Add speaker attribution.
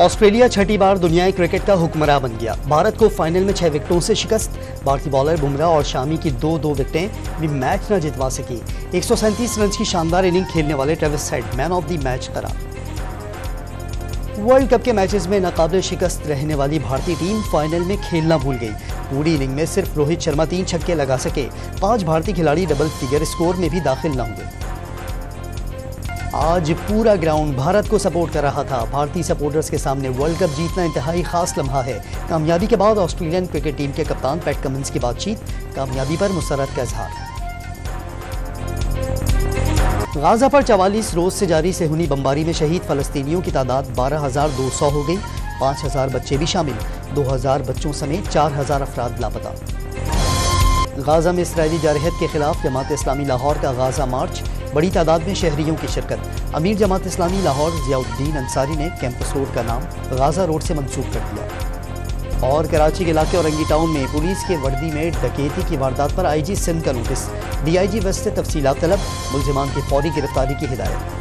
Speaker 1: Australia छठी बार दुनियाई cricket का हुक्मरान बन गया। भारत को फाइनल में 6 विकेटों से शिकस्त। भारतीय बॉलर बुमराह और शामी की दो विकेटें भी मैच न जितवा सकी। 137 रन की शानदार इनिंग खेलने वाले Travis head man of the match करार। वर्ल्ड कप के मैचेस में नाकाबिल शिकस्त रहने वाली भारतीय टीम फाइनल में खेलना भूल गई। पूरी इनिंग में सिर्फ रोहित शर्मा 3 छक्के लगा सके। 5 भारतीय खिलाड़ी डबल फिगर स्कोर में भी दाखिल न हुए। आज पूरा ग्राउंड भारत को सपोर्ट कर रहा था। भारतीय सपोर्टर्स के सामने वर्ल्ड कप जीतना इंतहाई खास लम्हा है। कामयाबी के बाद ऑस्ट्रेलियन क्रिकेट टीम के कप्तान पैट कमिंस की बातचीत, कामयाबी पर मुसर्रत का इजहार। गाजा पर 44 रोज से जारी सेहूनी बमबारी में शहीद फलस्तीनियों की तादाद 12,200 हो गई। 5,000 बच्चे भी शामिल। 2,000 बच्चों समेत 4,000 अफराद लापता। गाजा में इसराइली जारहत के खिलाफ जमात इस्लामी लाहौर का गाजा मार्च, बड़ी तादाद में शहरियों की शिरकत। अमीर जमात इस्लामी लाहौर जियाउद्दीन अंसारी ने कैंपस रोड का नाम गाजा रोड से मंसूब कर दिया। और कराची के इलाके औरंगी टाउन में पुलिस के वर्दी में डकैती की वारदात पर IG सिंध का नोटिस। DIG वेस्ट से तफसीलात तलब, मुल्जिमान की फौरी गिरफ्तारी की हिदायत।